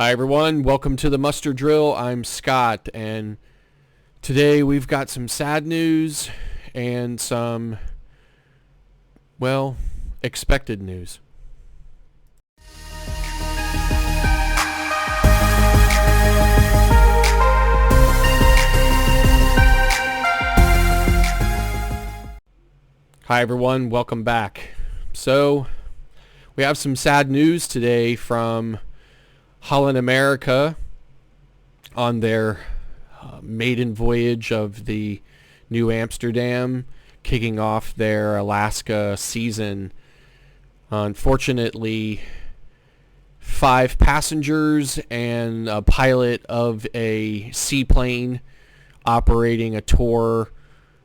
Hi everyone, welcome to the Muster Drill. I'm Scott, and today we've got some sad news and some, well, expected news. Hi everyone, welcome back. So, we have some sad news today from Holland, America, on their maiden voyage of the New Amsterdam, kicking off their Alaska season. Unfortunately, 5 passengers and a pilot of a seaplane operating a tour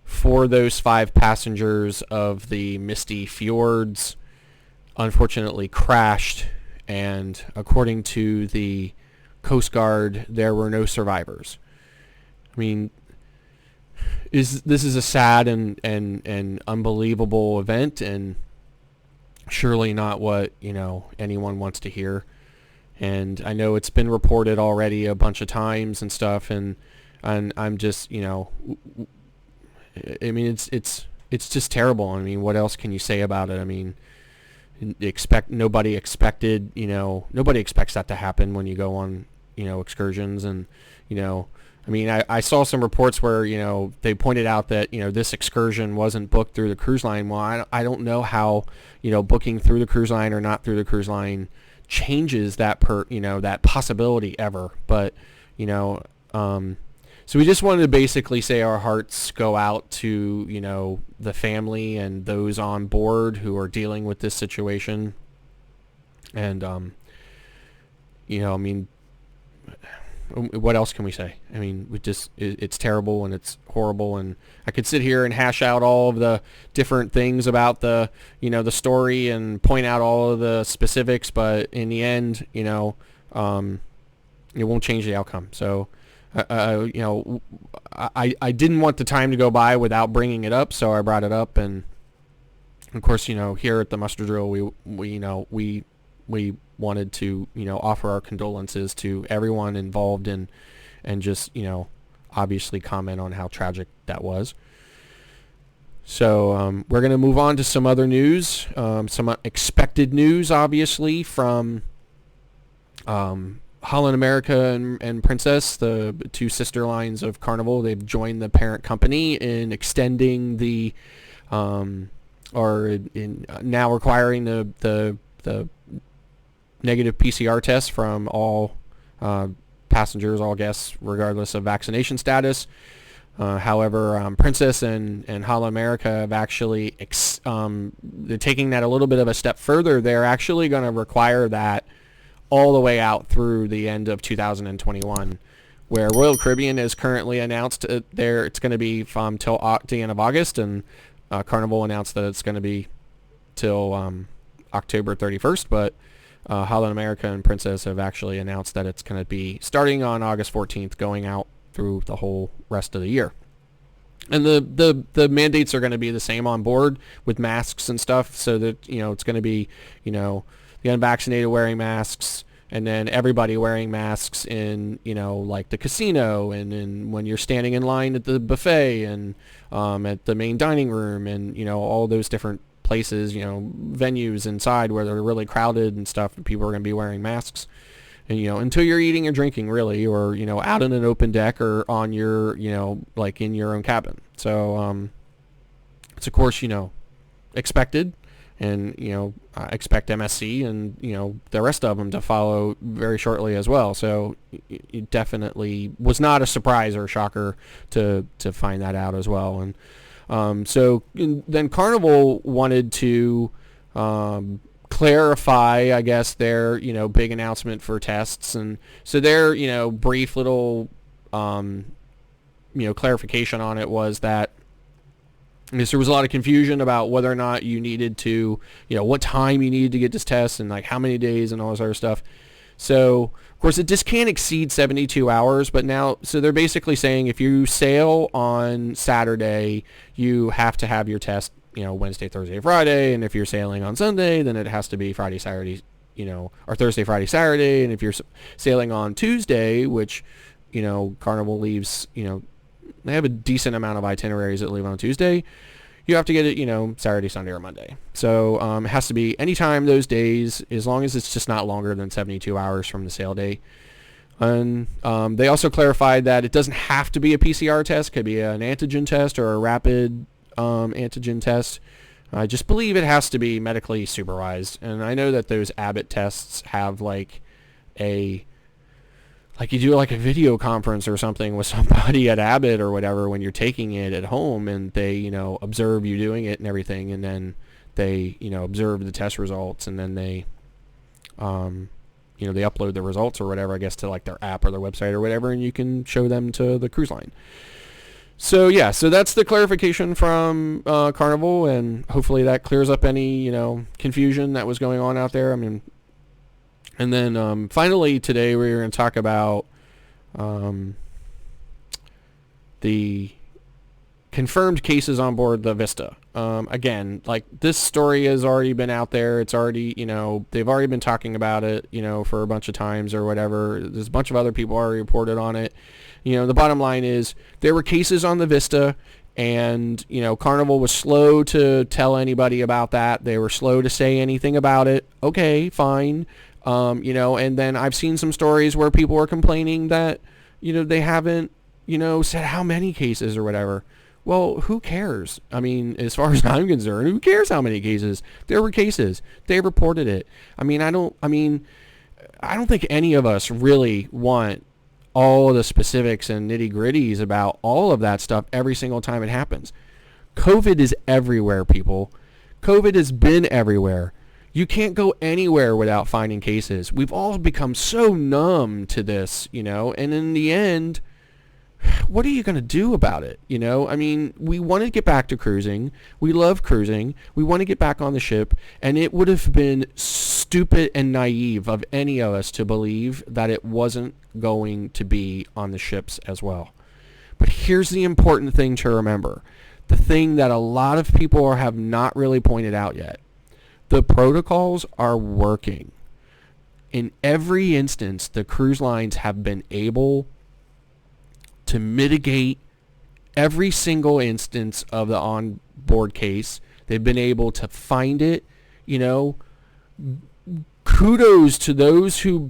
for those 5 passengers of the misty fjords unfortunately crashed, and according to the Coast Guard, there were no survivors. I mean, this is a sad and unbelievable event, and surely not what, anyone wants to hear. And I know it's been reported already a bunch of times and stuff, and I'm just, I mean, it's just terrible. I mean, what else can you say about it? I mean, nobody expected that to happen when you go on, excursions. And, I mean, I saw some reports where, they pointed out that, this excursion wasn't booked through the cruise line. Well, I don't know how, booking through the cruise line or not through the cruise line changes that that possibility ever. But, so we just wanted to basically say our hearts go out to, the family and those on board who are dealing with this situation. And, I mean, what else can we say? I mean, it's terrible and it's horrible, and I could sit here and hash out all of the different things about the, the story and point out all of the specifics, but in the end, it won't change the outcome. So, I didn't want the time to go by without bringing it up, so I brought it up. And of course, here at the Muster Drill, we wanted to, offer our condolences to everyone involved and just, obviously comment on how tragic that was. So we're going to move on to some other news, some expected news, obviously, from Holland, America, and Princess, the 2 sister lines of Carnival. They've joined the parent company in extending the, now requiring the negative PCR test from all passengers, all guests, regardless of vaccination status. However, Princess and Holland America have actually they're taking that a little bit of a step further. They're actually going to require that all the way out through the end of 2021, where Royal Caribbean has currently announced it's going to be from till the end of August, and Carnival announced that it's going to be till October 31st, but Holland America and Princess have actually announced that it's going to be starting on August 14th, going out through the whole rest of the year. And the mandates are going to be the same on board with masks and stuff, so that, it's going to be, the unvaccinated wearing masks, and then everybody wearing masks in, like the casino, and when you're standing in line at the buffet, and at the main dining room, and, all those different places, venues inside where they're really crowded and stuff, and people are going to be wearing masks. And, until you're eating or drinking, really, or, out in an open deck or on your, like in your own cabin. So, it's of course, expected. And, I expect MSC and, the rest of them to follow very shortly as well. So it definitely was not a surprise or a shocker to find that out as well. And then Carnival wanted to clarify, I guess, their, big announcement for tests. And so their, brief little, clarification on it was that, because there was a lot of confusion about whether or not you needed to, what time you needed to get this test, and like how many days and all this other stuff. So, of course, it just can't exceed 72 hours, but now, so they're basically saying if you sail on Saturday, you have to have your test, Wednesday, Thursday, Friday, and if you're sailing on Sunday, then it has to be Friday, Saturday, or Thursday, Friday, Saturday. And if you're sailing on Tuesday, which, Carnival leaves, they have a decent amount of itineraries that leave on Tuesday, you have to get it, Saturday, Sunday, or Monday. So it has to be anytime those days, as long as it's just not longer than 72 hours from the sail day. And they also clarified that it doesn't have to be a PCR test. It could be an antigen test or a rapid antigen test. I just believe it has to be medically supervised. And I know that those Abbott tests have you do a video conference or something with somebody at Abbott or whatever when you're taking it at home, and they, observe you doing it and everything, and then they, observe the test results, and then they, they upload the results or whatever, I guess, to their app or their website or whatever, and you can show them to the cruise line. So yeah, so that's the clarification from Carnival, and hopefully that clears up any, confusion that was going on out there. I mean, and then finally today we're going to talk about the confirmed cases on board the Vista. Again, this story has already been out there. It's already, they've already been talking about it, for a bunch of times or whatever. There's a bunch of other people already reported on it. The bottom line is there were cases on the Vista, and, Carnival was slow to tell anybody about that. They were slow to say anything about it. Okay, fine. And then I've seen some stories where people are complaining that, they haven't, said how many cases or whatever. Well, who cares? I mean, as far as I'm concerned, who cares how many cases? There were cases. They reported it. I don't think any of us really want all the specifics and nitty-gritties about all of that stuff every single time it happens. COVID is everywhere, people. COVID has been everywhere. You can't go anywhere without finding cases. We've all become so numb to this, and in the end, what are you going to do about it? We want to get back to cruising. We love cruising. We want to get back on the ship, and it would have been stupid and naive of any of us to believe that it wasn't going to be on the ships as well. But here's the important thing to remember. The thing that a lot of people have not really pointed out yet. The protocols are working. In every instance, the cruise lines have been able to mitigate every single instance of the onboard case. They've been able to find it. Kudos to those who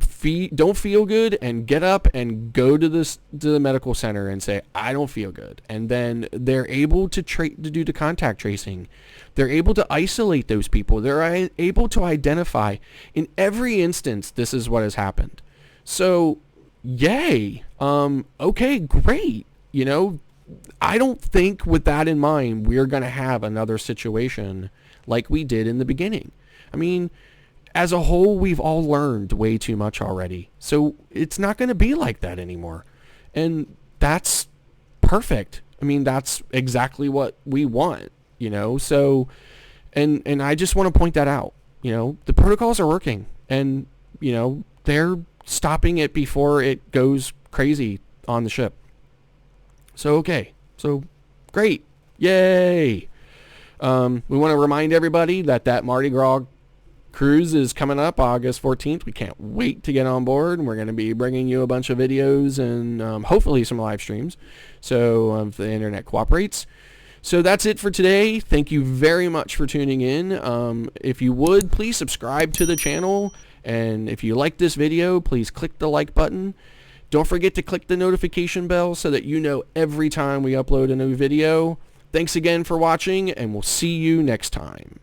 don't feel good and get up and go to the medical center and say, I don't feel good. And then they're able to do the contact tracing. They're able to isolate those people. They're able to identify. In every instance, this is what has happened. So, yay. Okay, great. I don't think with that in mind, we're going to have another situation like we did in the beginning. I mean, as a whole, we've all learned way too much already. So it's not going to be like that anymore. And that's perfect. I mean, that's exactly what we want, So, and I just want to point that out. The protocols are working, and, they're stopping it before it goes crazy on the ship. So, okay. So, great. Yay. We want to remind everybody that Mardi Gras cruise is coming up August 14th. We can't wait to get on board, and we're going to be bringing you a bunch of videos and hopefully some live streams. So if the internet cooperates. So that's it for today. Thank you very much for tuning in. If you would, please subscribe to the channel. And if you like this video, please click the like button. Don't forget to click the notification bell so that you know every time we upload a new video. Thanks again for watching, and we'll see you next time.